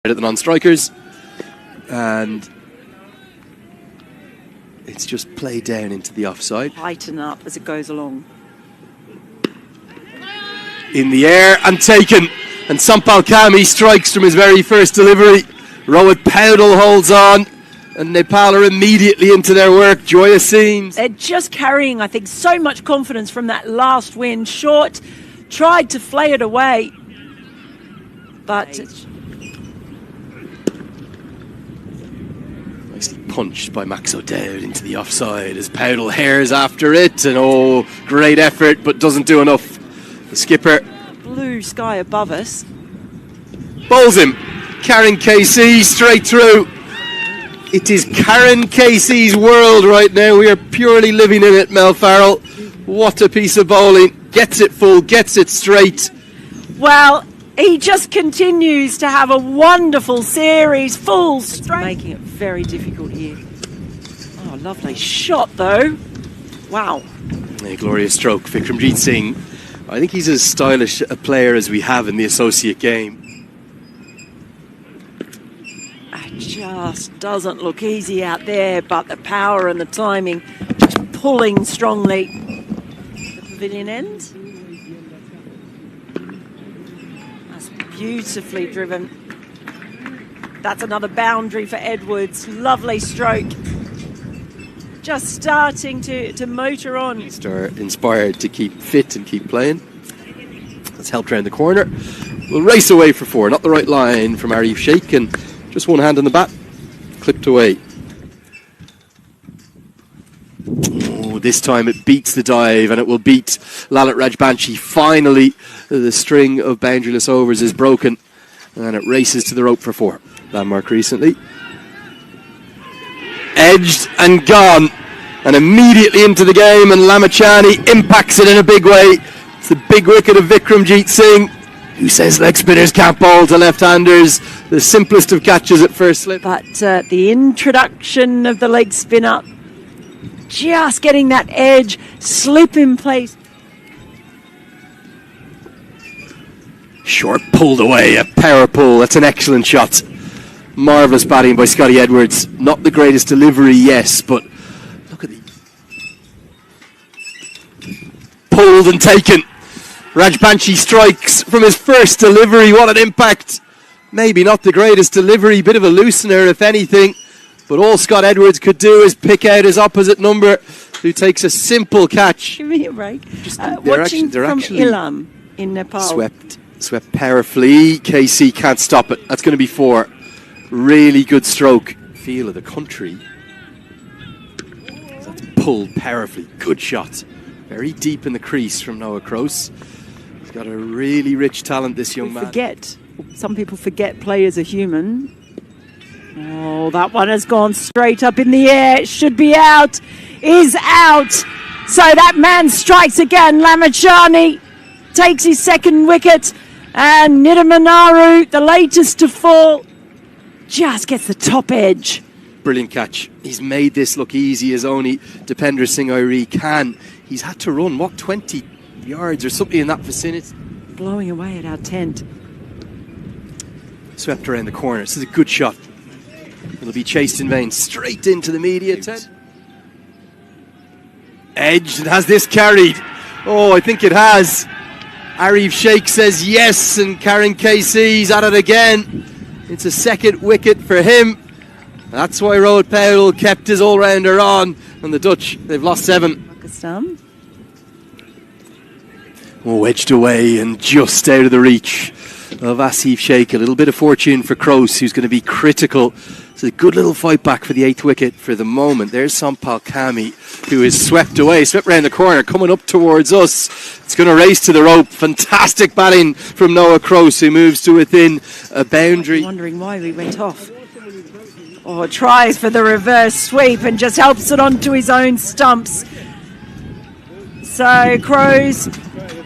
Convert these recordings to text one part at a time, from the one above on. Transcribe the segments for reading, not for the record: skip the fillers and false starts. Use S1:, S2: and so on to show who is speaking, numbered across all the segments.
S1: at the non-strikers, and it's just played down into the offside.
S2: Tighten up as it goes along.
S1: In the air and taken, and Sampal Kami strikes from his very first delivery. Rohit Paudel holds on, and Nepal are immediately into their work. Joyous scenes.
S2: They're just carrying, I think, so much confidence from that last win. Short tried to flay it away, but
S1: nicely punched by Max O'Dowd into the offside as Paudel hares after it, and oh, great effort, but doesn't do enough. The skipper,
S2: blue sky above us,
S1: bowls him. Karen KC straight through. It is Karen KC's world right now. We are purely living in it, Mel Farrell. What a piece of bowling. Gets it full, gets it straight.
S2: Well, he just continues to have a wonderful series, full straight. Making it very difficult here. Oh, lovely shot though. Wow.
S1: A glorious stroke. Vikramjit Singh. I think he's as stylish a player as we have in the associate game.
S2: It just doesn't look easy out there, but the power and the timing just pulling strongly. The pavilion end. That's beautifully driven. That's another boundary for Edwards. Lovely stroke. Just starting to motor on.
S1: Inspired to keep fit and keep playing. That's helped round the corner. We'll race away for four. Not the right line from Arif Sheikh, and just one hand on the bat. Clipped away. Oh, this time it beats the dive, and it will beat Lalit Rajbanshi. Finally, the string of boundaryless overs is broken, and it races to the rope for four. Landmark recently. Edged and gone, and immediately into the game, and Lamachani impacts it in a big way. It's the big wicket of Vikramjit Singh, who says leg spinners can't bowl to left-handers. The simplest of catches at first slip.
S2: But the introduction of the leg spinner, just getting that edge, slip in place.
S1: Short pulled away, a power pull. That's an excellent shot. Marvellous batting by Scotty Edwards. Not the greatest delivery, yes, but look at the... Pulled and taken. Rajbanshi strikes from his first delivery. What an impact. Maybe not the greatest delivery, bit of a loosener if anything, but all Scott Edwards could do is pick out his opposite number, who takes a simple catch.
S2: Give me a break. Watching from Ilam in Nepal.
S1: Swept powerfully. KC can't stop it. That's going to be four. Really good stroke. Feel of the country. That's pulled powerfully. Good shot. Very deep in the crease from Noah Kroos. He's got a really rich talent, this young man.
S2: Some people forget players are human. Oh, that one has gone straight up in the air. It should be out. Is out. So that man strikes again. Lamachani takes his second wicket. And Nidamanaru, the latest to fall, just gets the top edge.
S1: Brilliant catch. He's made this look easy as only Dipender Singh Airi can. He's had to run, what, 20 yards or something in that vicinity.
S2: Blowing away at our tent.
S1: Swept around the corner. This is a good shot. It'll be chased in vain. Straight into the media tent. Edged. And has this carried? Oh, I think it has. Arif Sheikh says yes, and Karen KC's at it again. It's a second wicket for him. That's why Rohit Paudel kept his all-rounder on. And the Dutch, they've lost 7.
S2: Pakistan.
S1: Oh, wedged away and just out of the reach of Asif Sheikh. A little bit of fortune for Kroos, who's going to be critical. It's a good little fight back for the 8th wicket for the moment. There's Sampal Kami, who is swept away, swept round the corner, coming up towards us. It's going to race to the rope. Fantastic batting from Noah Kroos, who moves to within a boundary.
S2: I'm wondering why we went off. Oh, tries for the reverse sweep and just helps it onto his own stumps. So Kroos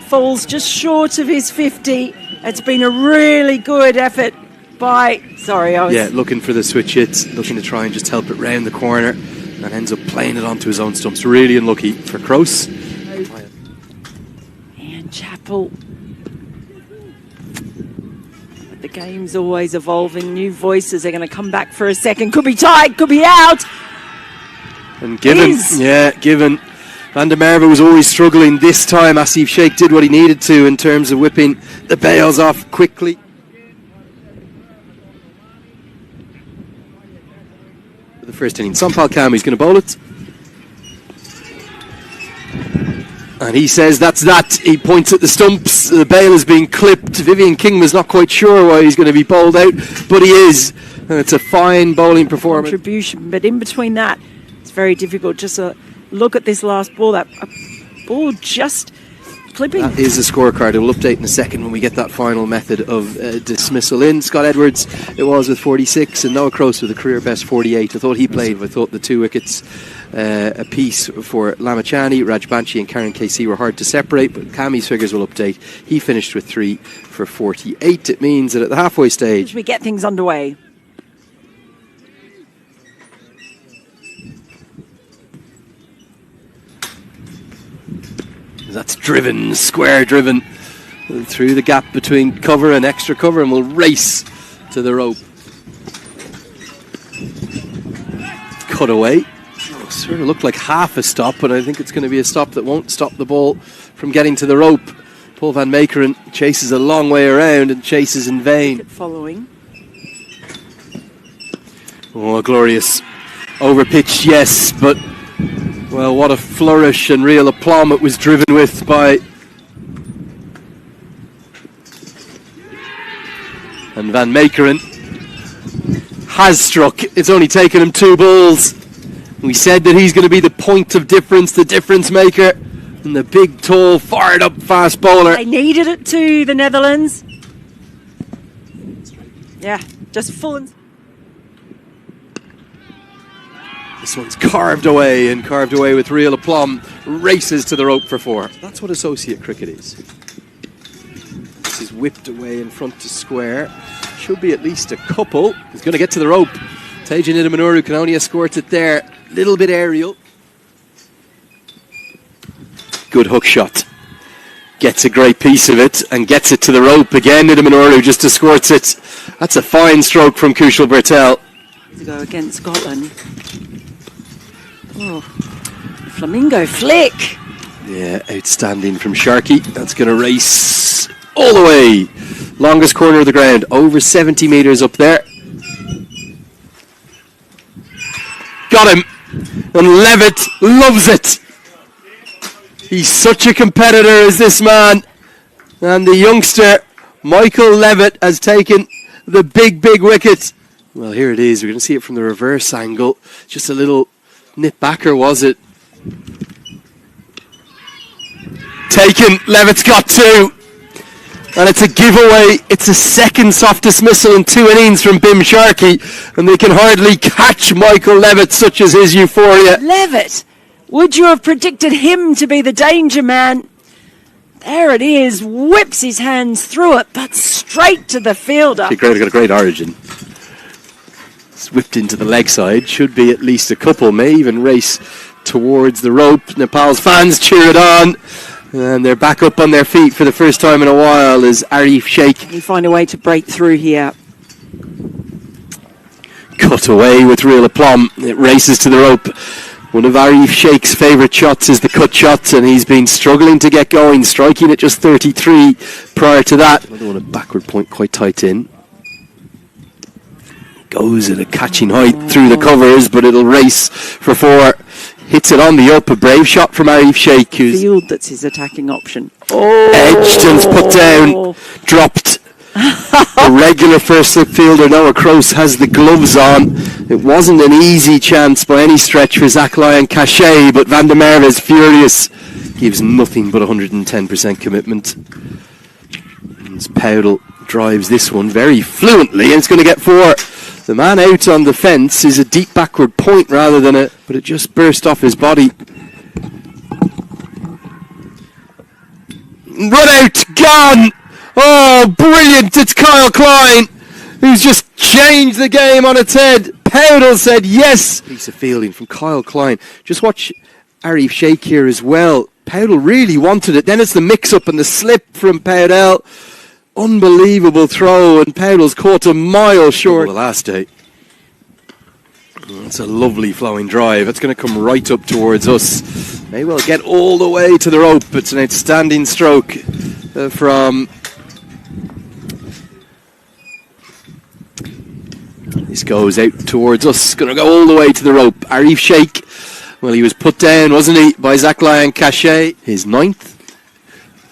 S2: falls just short of his 50. It's been a really good effort by...
S1: Yeah, looking for the switch hits, looking to try and just help it round the corner, and ends up playing it onto his own stumps. Really unlucky for Kroos.
S2: And Chappell. The Game's always evolving. New voices are going to come back for a second. Could be tight, could be out.
S1: And given. Van der Merwe was always struggling. This time, Asif Sheikh did what he needed to in terms of whipping the bails off quickly. For the first inning, Sampal Kami's going to bowl it. And he says that's that. He points at the stumps. The bail is being clipped. Vivian King was not quite sure why he's going to be bowled out, but he is. And it's a fine bowling performance.
S2: Contribution, but in between that, it's very difficult. Just look at this last ball. That ball just clipping.
S1: That is a scorecard. We'll update in a second when we get that final method of dismissal in. Scott Edwards, it was with 46, and Noah Cross with a career best 48. I thought he played. I thought the 2 wickets apiece for Lamachani, Raj Banshi and Karen KC were hard to separate, but Kami's figures will update. He finished with 3 for 48. It means that at the halfway stage,
S2: we get things underway.
S1: That's driven, square driven through the gap between cover and extra cover, and will race to the rope. Cut away. Sort of looked like half a stop, but I think it's going to be a stop that won't stop the ball from getting to the rope. Paul van Meekeren chases a long way around and chases in vain.
S2: Following.
S1: Oh, glorious. Overpitched, yes, but well, what a flourish and real aplomb it was driven with by. And Van Meekeren has struck. It's only taken him 2 balls. We said that he's going to be the point of difference, the difference maker, and the big, tall, fired up fast bowler.
S2: They needed it too, the Netherlands. Yeah, just full and...
S1: This one's carved away, and carved away with real aplomb. Races to the rope for 4. That's what associate cricket is. This is whipped away in front to square. Should be at least a couple. He's going to get to the rope. Tejan Idamanoru can only escort it there. Little bit aerial. Good hook shot. Gets a great piece of it and gets it to the rope again. Idamanoru just escorts it. That's a fine stroke from Kushal Bertel.
S2: To go against Scotland. Oh, flamingo flick.
S1: Yeah, outstanding from Sharkey. That's going to race all the way. Longest corner of the ground, over 70 metres up there. Got him. And Levitt loves it. He's such a competitor as this man. And the youngster, Michael Levitt, has taken the big, big wicket. Well, here it is. We're going to see it from the reverse angle. Just a little nip backer, was it? Taken. Levitt's got 2. And it's a giveaway. It's a second soft dismissal in 2 innings from Bim Sharkey. And they can hardly catch Michael Levitt, such as his euphoria.
S2: Levitt! Would you have predicted him to be the danger man? There it is. Whips his hands through it, but straight to the fielder.
S1: He's got a great origin. It's whipped into the leg side. Should be at least a couple. May even race towards the rope. Nepal's fans cheer it on. And they're back up on their feet for the first time in a while as Arif Sheikh.
S2: Can you find a way to break through here?
S1: Cut away with real aplomb. It races to the rope. One of Arif Sheikh's favourite shots is the cut shot, and he's been struggling to get going, striking at just 33 prior to that. Another one at backward point, quite tight in. Goes at a catching height through the covers, but it'll race for 4. Hits it on the up, a brave shot from Arif Sheikh. Who's
S2: field that's his attacking option.
S1: Edged and put down, dropped. The regular first slip fielder Noah Cross has the gloves on. It wasn't an easy chance by any stretch for Zach Lyon Cachet, but Van der Merwe is furious. Gives nothing but 110% commitment. And Powdell drives this one very fluently, and it's going to get 4. The man out on the fence is a deep backward point rather than a... But it just burst off his body. Run out, gone! Oh, brilliant! It's Kyle Klein, who's just changed the game on its head. Powdell said yes. Piece of fielding from Kyle Klein. Just watch Arif Sheikh here as well. Powdell really wanted it. Then it's the mix-up and the slip from Powdell. Unbelievable throw, and Paulo's caught a mile short the last day. That's a lovely flowing drive. It's going to come right up towards us. May well get all the way to the rope. It's an outstanding stroke from... This goes out towards us. Going to go all the way to the rope. Arif Sheikh. Well, he was put down, wasn't he, by Zach Lyon Cachet. His 9th.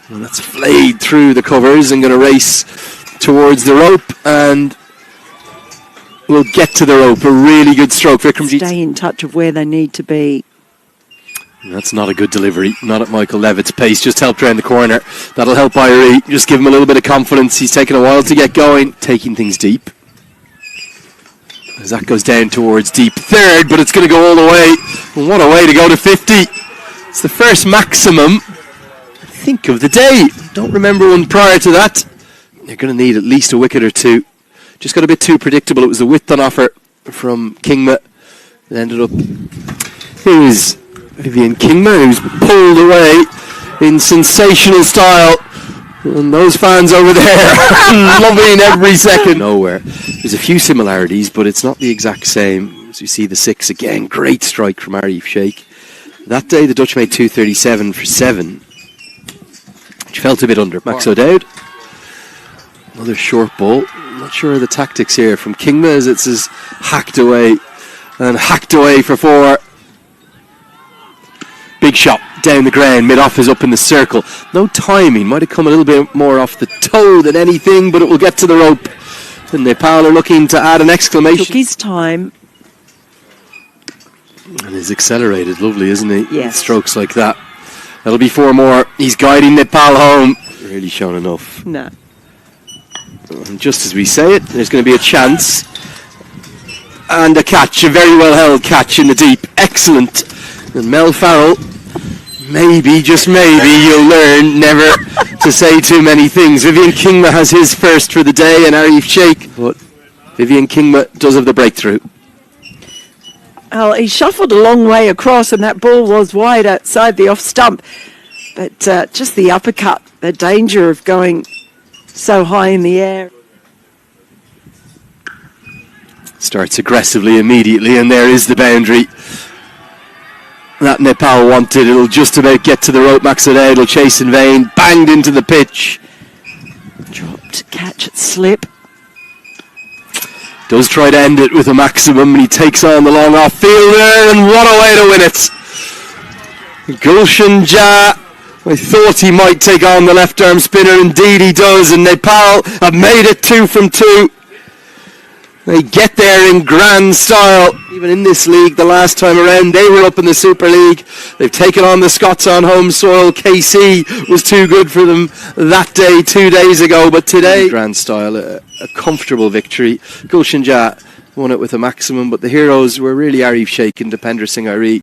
S1: And that's flayed through the covers and going to race towards the rope. And we'll get to the rope. A really good stroke. Vikramjit.
S2: Stay in touch of where they need to be.
S1: That's not a good delivery. Not at Michael Levitt's pace. Just helped around the corner. That'll help Irie. Just give him a little bit of confidence. He's taken a while to get going. Taking things deep. As that goes down towards deep third, but it's going to go all the way. And what a way to go to 50. It's the first maximum, I think, of the day. Don't remember one prior to that. They're going to need at least a wicket or two. Just got a bit too predictable. It was a width on offer from Kingma. It ended up... Here's Vivian Kingma, who's pulled away in sensational style. And those fans over there loving every second. Nowhere. There's a few similarities, but it's not the exact same. As you see the 6 again. Great strike from Arif Sheikh. That day the Dutch made 237 for 7. Which felt a bit under. Max O'Dowd. Another short ball. I'm not sure of the tactics here from Kingma as it's just hacked away. And hacked away for 4. Big shot down the ground, mid-off is up in the circle. No timing, might have come a little bit more off the toe than anything, but it will get to the rope. And Nepal are looking to add an exclamation.
S2: Took his time.
S1: And he's accelerated, lovely, isn't he?
S2: Yes.
S1: Strokes like that. That'll be 4 more. He's guiding Nepal home. Really shown enough.
S2: No.
S1: And just as we say it, there's going to be a chance. And a catch, a very well held catch in the deep. Excellent. And Mel Farrell, maybe, just maybe, you'll learn never to say too many things. Vivian Kingma has his first for the day, and Arif Sheikh, but Vivian Kingma does have the breakthrough.
S2: Well, he shuffled a long way across, and that ball was wide outside the off stump. But just the uppercut, the danger of going so high in the air.
S1: Starts aggressively immediately, and there is the boundary that Nepal wanted. It'll just about get to the rope. Max O'Dowd will chase in vain. Banged into the pitch.
S2: Dropped, catch it, slip.
S1: Does try to end it with a maximum, and he takes on the long off fielder, and what a way to win it. Gulshan Jha, I thought he might take on the left arm spinner. Indeed he does, and Nepal have made it 2 from 2. They get there in grand style. Even in this league, the last time around, they were up in the Super League. They've taken on the Scots on home soil. KC was too good for them that day, 2 days ago. But today, grand style, a comfortable victory. Gulshan Jha won it with a maximum, but the heroes were really Arif Sheikh and Dipender Singh Irie.